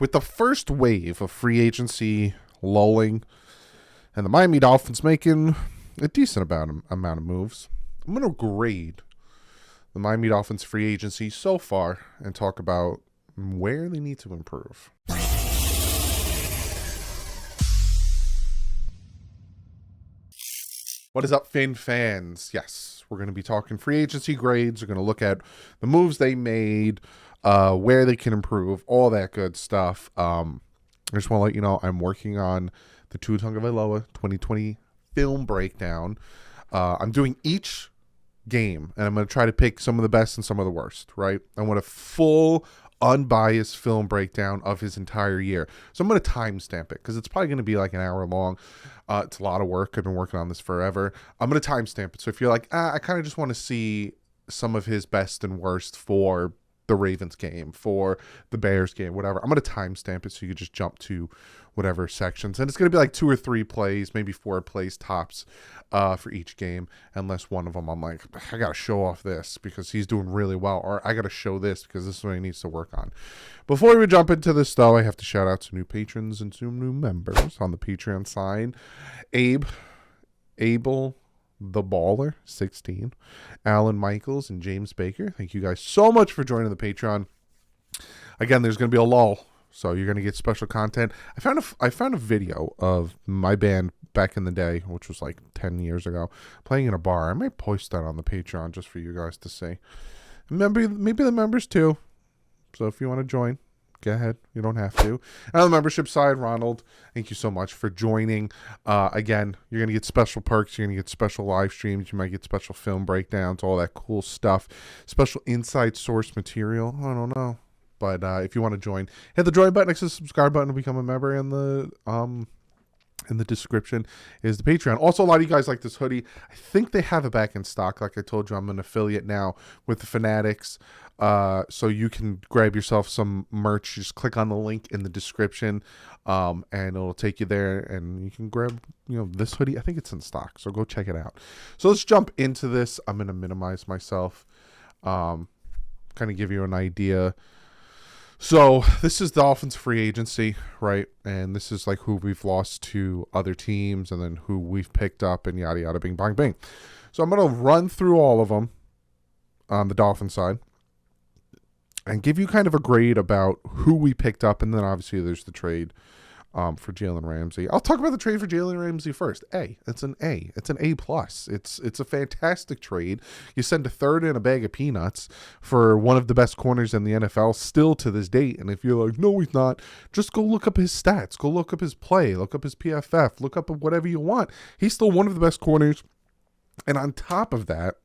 With the first wave of free agency lulling and the Miami Dolphins making a decent amount of moves, I'm going to grade the Miami Dolphins free agency so far and talk about where they need to improve. What is up, Fin fans? Yes, we're going to be talking free agency grades. We're going to look at the moves they made, where they can improve, all that good stuff. I just want to let you know I'm working on the Tua Tagovailoa 2020 film breakdown. I'm doing each game, and I'm going to try to pick some of the best and some of the worst, right? I want a full, unbiased film breakdown of his entire year. So I'm going to timestamp it because it's probably going to be like an hour long. It's a lot of work. I've been working on this forever. I'm going to timestamp it. So if you're like, I kind of just want to see some of his best and worst for the Ravens game, for the Bears game, whatever, I'm going to timestamp it so you can just jump to whatever sections. And it's going to be like 2 or 3 plays, maybe 4 plays tops for each game, unless one of them I'm like, I got to show off this because he's doing really well, or I got to show this because this is what he needs to work on. Before we jump into this, though, I have to shout out to new patrons and some new members on the Patreon side. Abel the Baller 16, Alan Michaels, and James Baker. Thank you guys so much for joining the Patreon. Again, there's going to be a lull, so you're going to get special content. I found a video of my band back in the day, which was like 10 years ago, playing in a bar. I might post that on the Patreon just for you guys to see. Maybe the members too. So if you want to join, go ahead. You don't have to. And on the membership side, Ronald, thank you so much for joining. Again, you're going to get special perks. You're going to get special live streams. You might get special film breakdowns, all that cool stuff. Special inside source material. I don't know. But if you want to join, hit the join button next to the subscribe button to become a member. And in the description is the Patreon. Also, a lot of you guys like this hoodie. I think they have it back in stock. Like I told you, I'm an affiliate now with the Fanatics. So you can grab yourself some merch. Just click on the link in the description, and it'll take you there, and you can grab, this hoodie. I think it's in stock, so go check it out. So let's jump into this. I'm going to minimize myself, kind of give you an idea. So this is Dolphins free agency, right? And this is like who we've lost to other teams and then who we've picked up and yada, yada, bing, bang, bing. So I'm going to run through all of them on the Dolphins side and give you kind of a grade about who we picked up. And then obviously there's the trade for Jalen Ramsey. I'll talk about the trade for Jalen Ramsey first. It's an A. It's an A+. It's a fantastic trade. You send a third and a bag of peanuts for one of the best corners in the NFL still to this date. And if you're like, no, he's not, just go look up his stats. Go look up his play. Look up his PFF. Look up whatever you want. He's still one of the best corners. And on top of that,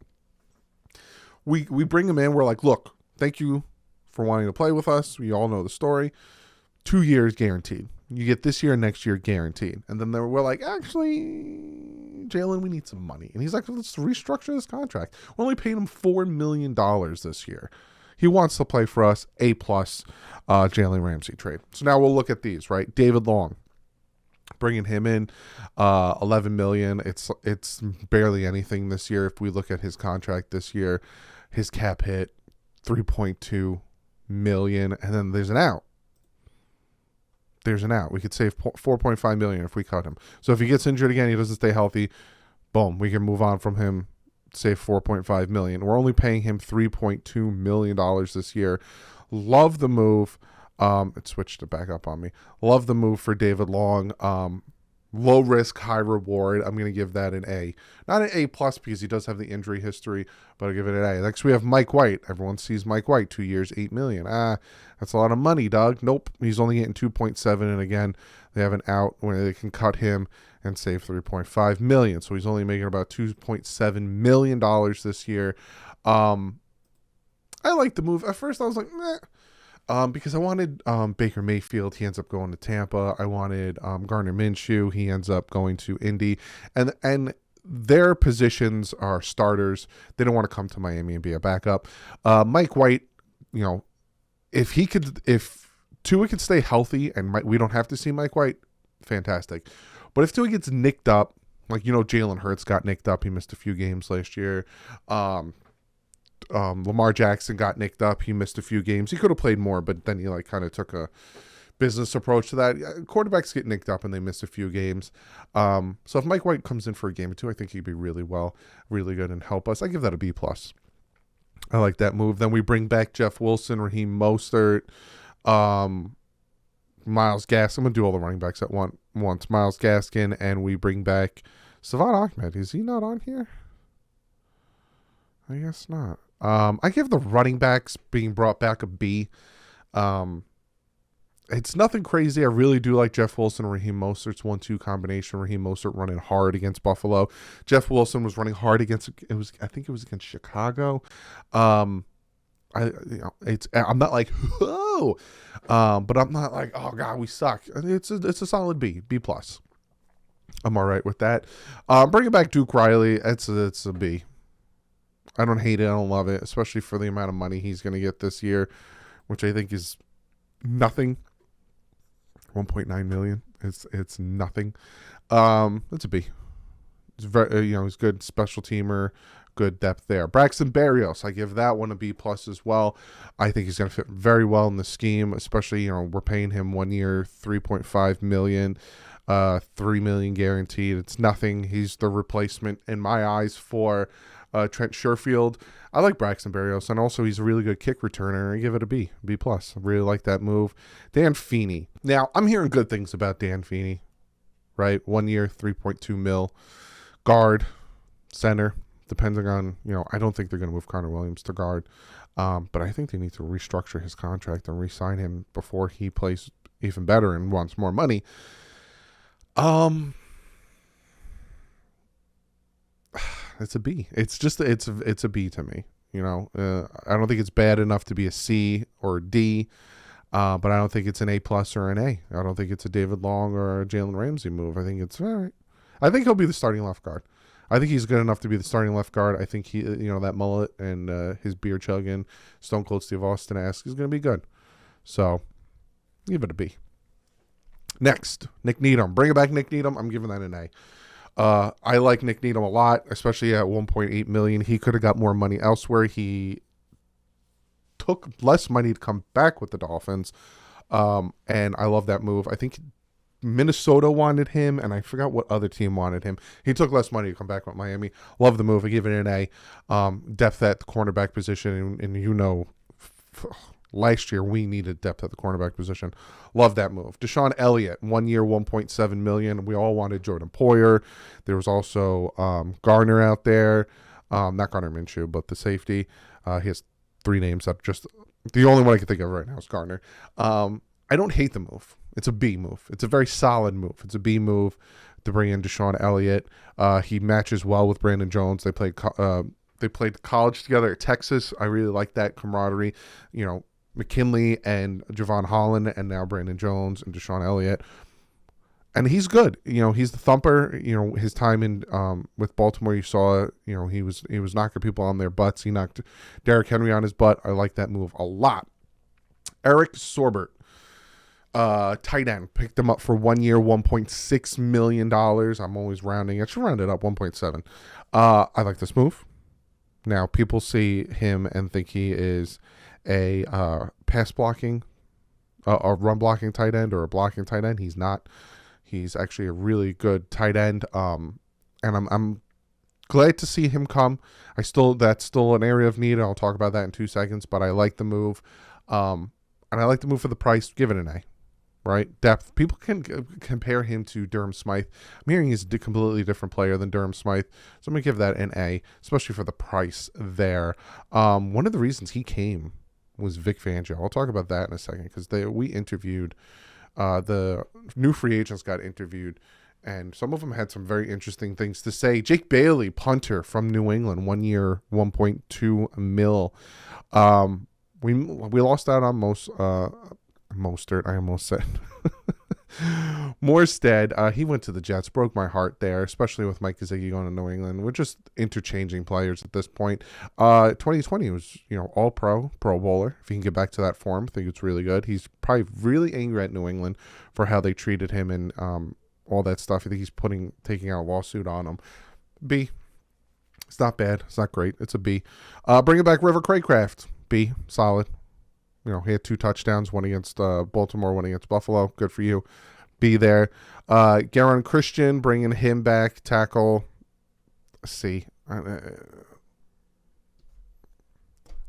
we bring him in. We're like, look, thank you for wanting to play with us. We all know the story. 2 years guaranteed. You get this year and next year guaranteed. And then we're like, actually, Jalen, we need some money. And he's like, let's restructure this contract. We're only paying him $4 million this year. He wants to play for us. A+, Jalen Ramsey trade. So now we'll look at these, right? David Long, bringing him in, $11 million. It's barely anything this year. If we look at his contract this year, his cap hit $3.2 million, and then there's an out. We could save $4.5 million if we cut him. So if he gets injured again, he doesn't stay healthy, boom, we can move on from him, save $4.5 million. We're only paying him $3.2 million this year. Love the move. It switched it back up on me. Love the move for David Long. Low risk, high reward. I'm going to give that an A. Not an A+ because he does have the injury history, but I'll give it an A. Next, we have Mike White. Everyone sees Mike White, 2 years, $8 million. That's a lot of money, Doug. Nope. He's only getting 2.7, and again, they have an out where they can cut him and save $3.5 million. So he's only making about $2.7 million this year. I like the move. At first, I was like, meh. Because I wanted Baker Mayfield. He ends up going to Tampa. I wanted Gardner Minshew. He ends up going to Indy. And their positions are starters. They don't want to come to Miami and be a backup. Mike White, if Tua could stay healthy and we don't have to see Mike White, fantastic. But if Tua gets nicked up, like, Jalen Hurts got nicked up. He missed a few games last year. Lamar Jackson got nicked up. He missed a few games. He could have played more, but then he kind of took a business approach to that. Quarterbacks get nicked up and they miss a few games. So if Mike White comes in for a game or two, I think he'd be really good and help us. I give that a B+. I like that move. Then we bring back Jeff Wilson, Raheem Mostert, Myles Gaskin. I'm going to do all the running backs at once. Myles Gaskin, and we bring back Savon Ahmed. Is he not on here? I guess not. I give the running backs being brought back a B. It's nothing crazy. I really do like Jeff Wilson and Raheem Mostert's 1-2 combination. Raheem Mostert running hard against Buffalo. Jeff Wilson was running hard against I think it was against Chicago. I'm not like whoa, but I'm not like, oh god, we suck. It's a solid B+. I'm all right with that. Bringing back Duke Riley, it's a B. I don't hate it. I don't love it, especially for the amount of money he's going to get this year, which I think is nothing. 1.9 million. It's nothing. It's a B. It's very, he's good special teamer, good depth there. Braxton Berrios, I give that one a B+ as well. I think he's going to fit very well in the scheme, especially, we're paying him 1 year, $3.5 million, $3 million guaranteed. It's nothing. He's the replacement in my eyes for Trent Sherfield. I like Braxton Berrios, and also he's a really good kick returner. I give it a B+. I really like that move. Dan Feeney. Now, I'm hearing good things about Dan Feeney, right? 1 year, $3.2 million. Guard, center, depending on, I don't think they're going to move Connor Williams to guard, but I think they need to restructure his contract and re-sign him before he plays even better and wants more money. It's a B. It's just it's a B to me. I don't think it's bad enough to be a C or a D, but I don't think it's an A+ or an A. I don't think it's a David Long or a Jalen Ramsey move. I think it's all right. I think he'll be the starting left guard. I think he's good enough to be the starting left guard. I think he, that mullet and his beer chugging, Stone Cold Steve Austin-esque is going to be good. So, give it a B. Next, Nick Needham. Bring it back, Nick Needham. I'm giving that an A. I like Nick Needham a lot, especially at $1.8 million. He could have got more money elsewhere. He took less money to come back with the Dolphins, and I love that move. I think Minnesota wanted him, and I forgot what other team wanted him. He took less money to come back with Miami. Love the move. I give it an A. Depth at the cornerback position, and last year we needed depth at the cornerback position. Love that move. Deshaun Elliott, 1 year, $1.7 million. We all wanted Jordan Poyer. There was also Garner out there. Not Garner Minshew, but the safety. He has 3 names. That just the only one I can think of right now is Garner. I don't hate the move. It's a B move. It's a very solid move. It's a B move to bring in Deshaun Elliott. He matches well with Brandon Jones. They played college together at Texas. I really like that camaraderie. McKinley and Javon Holland, and now Brandon Jones and Deshaun Elliott. And he's good. He's the thumper. His time in with Baltimore, you saw, he was knocking people on their butts. He knocked Derrick Henry on his butt. I like that move a lot. Eric Sorbert, tight end, picked him up for 1 year, $1.6 million. I'm always rounding. I should round it up, 1.7. I like this move. Now, people see him and think he is a pass blocking, a run blocking tight end or a blocking tight end. He's not. He's actually a really good tight end. And I'm glad to see him come. That's still an area of need. I'll talk about that in 2 seconds, but I like the move. And I like the move for the price. Give it an A. Right? Depth. People can compare him to Durham Smythe. I'm hearing he's a completely different player than Durham Smythe. So I'm going to give that an A, especially for the price there. One of the reasons he came was Vic Fangio. I'll talk about that in a second because we interviewed, the new free agents got interviewed, and some of them had some very interesting things to say. Jake Bailey, punter from New England, 1 year, $1.2 million. We lost out on Mostert, I almost said. Morstead, he went to the Jets, broke my heart there, especially with Mike Gesicki going to New England. We're just interchanging players at this point. 2020 was, all pro bowler. If he can get back to that form, I think it's really good. He's probably really angry at New England for how they treated him and all that stuff. I think he's taking out a lawsuit on him. B. It's not bad. It's not great. It's a B. Bringing back River Craycraft. B. Solid. He had 2 touchdowns, one against Baltimore, one against Buffalo. Good for you. Be there. Garon Christian, bringing him back. Tackle. C.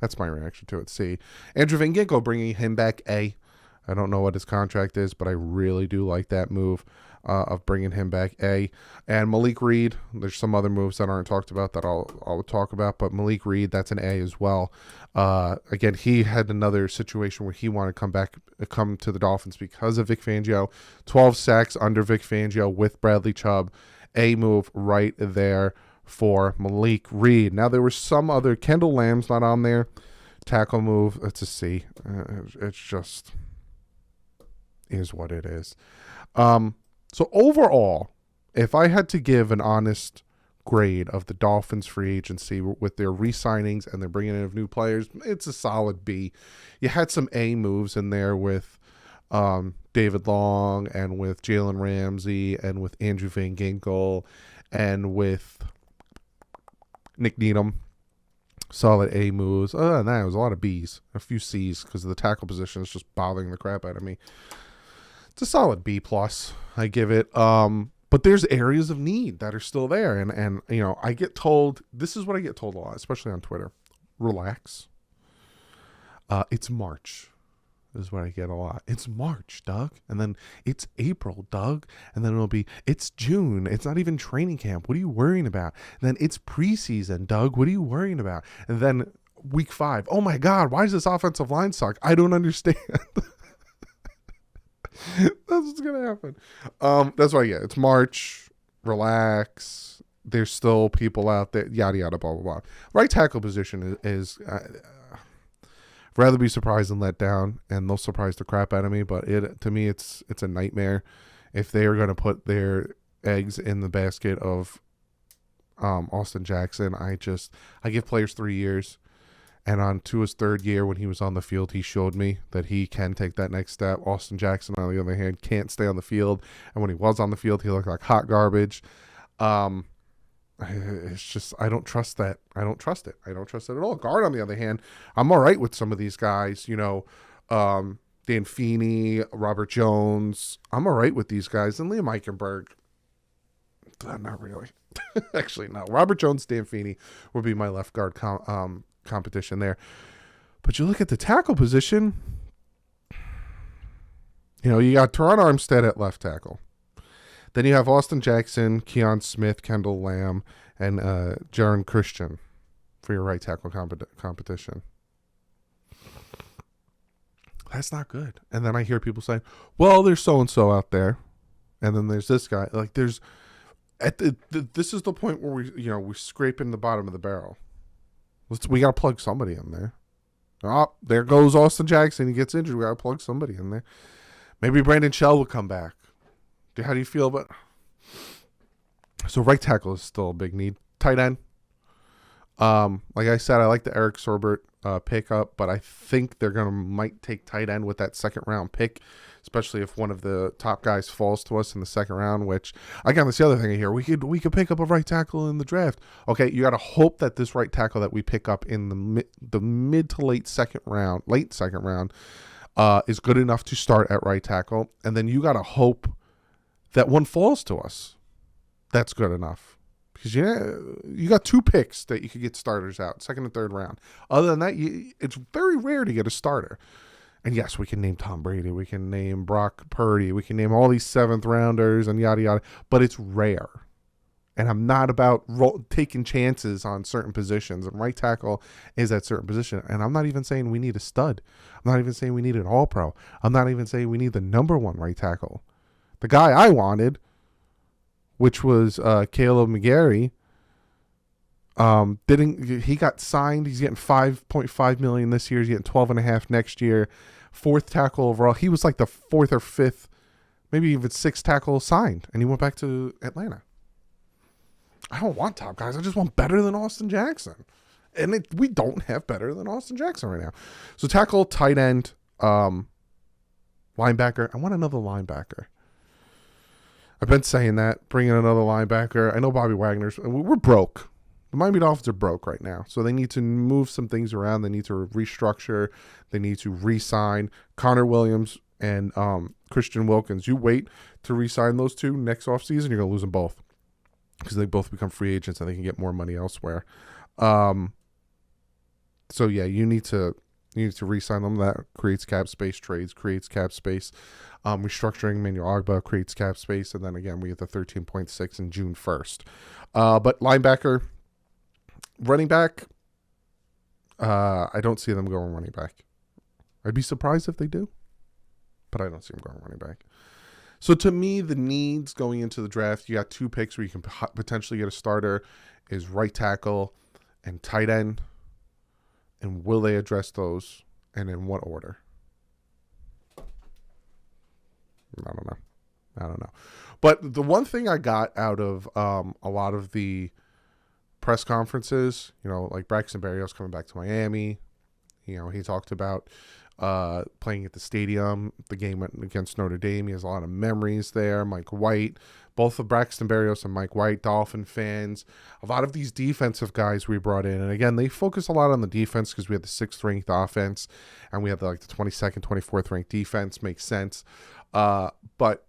That's my reaction to it. C. Andrew Van Ginkel, bringing him back. A. I don't know what his contract is, but I really do like that move of bringing him back. A. And Malik Reed, there's some other moves that aren't talked about that I'll talk about, but Malik Reed, that's an A as well. Again, he had another situation where he wanted to come to the Dolphins because of Vic Fangio. 12 sacks under Vic Fangio with Bradley Chubb. A move right there for Malik Reed. Now, there was some other. Kendall Lamb's not on there. Tackle move, it's a C. It's just is what it is. So overall, if I had to give an honest grade of the Dolphins free agency with their re-signings and they're bringing in new players, it's a solid B. You had some A moves in there with David Long and with Jalen Ramsey and with Andrew Van Ginkel and with Nick Needham. Solid A moves. Other than that, it was a lot of B's, a few C's because the tackle position is just bothering the crap out of me. It's a solid B plus. I give it. But there's areas of need that are still there, and I get told, this is what I get told a lot, especially on Twitter. Relax. It's March. Is what I get a lot. It's March, Doug. And then it's April, Doug. And then it's June. It's not even training camp. What are you worrying about? And then it's preseason, Doug. What are you worrying about? And then week 5. Oh my God, why does this offensive line suck? I don't understand. That's what's going to happen. That's what I get. It's March. Relax. There's still people out there. Yada, yada, blah, blah, blah. Right tackle position is rather be surprised than let down, and they'll surprise the crap out of me. But to me, it's a nightmare if they are going to put their eggs in the basket of Austin Jackson. I give players 3 years, and on to his 3rd year when he was on the field, he showed me that he can take that next step. Austin Jackson, on the other hand, can't stay on the field, and when he was on the field, he looked like hot garbage. It's just, I don't trust that. I don't trust it. I don't trust it at all. Guard, on the other hand, I'm all right with some of these guys, Dan Feeney, Robert Jones. I'm all right with these guys. And Liam Eichenberg, not really. Actually, no. Robert Jones, Dan Feeney would be my left guard competition there. But you look at the tackle position, you got Teron Armstead at left tackle. Then you have Austin Jackson, Keon Smith, Kendall Lamb, and Jaron Christian for your right tackle competition. That's not good. And then I hear people saying, well, there's so-and-so out there. And then there's this guy. Like, this is the point where we're scraping the bottom of the barrel. We got to plug somebody in there. Oh, there goes Austin Jackson. He gets injured. We got to plug somebody in there. Maybe Brandon Shell will come back. How do you feel about? So right tackle is still a big need. Tight end. Like I said, I like the Eric Sorbert pickup, but I think they're might take tight end with that 2nd round pick, especially if one of the top guys falls to us in the 2nd round. Which again, that's the other thing I hear. We could pick up a right tackle in the draft. Okay, you got to hope that this right tackle that we pick up in the mid to late second round, is good enough to start at right tackle, and then you got to hope that one falls to us. That's good enough. Because you got 2 picks that you could get starters out, 2nd and 3rd round. Other than that, it's very rare to get a starter. And yes, we can name Tom Brady. We can name Brock Purdy. We can name all these 7th rounders and yada, yada. But it's rare. And I'm not about taking chances on certain positions. And right tackle is that certain position. And I'm not even saying we need a stud. I'm not even saying we need an all-pro. I'm not even saying we need the number 1 right tackle. The guy I wanted, which was Caleb McGarry, he got signed. He's getting $5.5 million this year. He's getting $12.5 million next year. 4th tackle overall. He was like the 4th or 5th, maybe even 6th tackle signed, and he went back to Atlanta. I don't want top guys. I just want better than Austin Jackson, and we don't have better than Austin Jackson right now. So tackle, tight end, linebacker. I want another linebacker. I've been saying that, bringing another linebacker. I know Bobby Wagner's. We're broke. The Miami Dolphins are broke right now, so they need to move some things around. They need to restructure. They need to re-sign Connor Williams and Christian Wilkins. You wait to re-sign those two next offseason, you're going to lose them both because they both become free agents and they can get more money elsewhere. So yeah, you need to re-sign them. That creates cap space. Trades creates cap space. Restructuring Manuel Agba creates cap space, and then again we get the 13.6 in June 1st. But linebacker, running back, I don't see them going running back. I'd be surprised if they do, but I don't see them going running back. So to me, the needs going into the draft, you got 2 picks where you can potentially get a starter, is right tackle and tight end. And will they address those, and in what order? I don't know. But the one thing I got out of a lot of the press conferences, like Braxton Berrios coming back to Miami, he talked about playing at the stadium, the game against Notre Dame. He has a lot of memories there. Mike White, both of Braxton Berrios and Mike White, Dolphin fans. A lot of these defensive guys we brought in. And again, they focus a lot on the defense because we had the 6th ranked offense and we have the 22nd, 24th ranked defense. Makes sense. But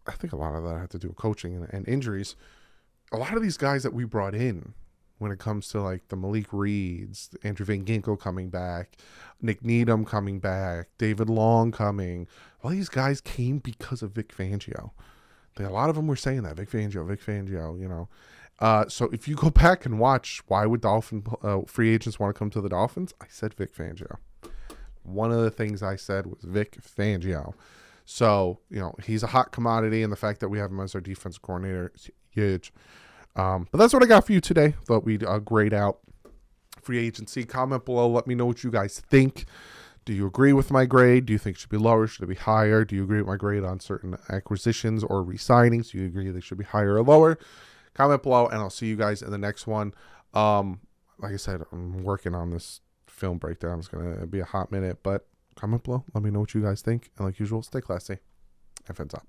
I think a lot of that had to do with coaching and injuries. A lot of these guys that we brought in, when it comes to the Malik Reeds, Andrew Van Ginkel coming back, Nick Needham coming back, David Long coming, all these guys came because of Vic Fangio. A lot of them were saying that, Vic Fangio. So if you go back and watch, why would Dolphin free agents want to come to the Dolphins? I said Vic Fangio. One of the things I said was Vic Fangio. So, he's a hot commodity, and the fact that we have him as our defensive coordinator is huge. But that's what I got for you today. Thought we'd grade out free agency. Comment below. Let me know what you guys think. Do you agree with my grade? Do you think it should be lower? Should it be higher? Do you agree with my grade on certain acquisitions or re-signings? Do you agree they should be higher or lower? Comment below, and I'll see you guys in the next one. Like I said, I'm working on this film breakdown. It's going to be a hot minute, but comment below. Let me know what you guys think. And like usual, stay classy. And fins up.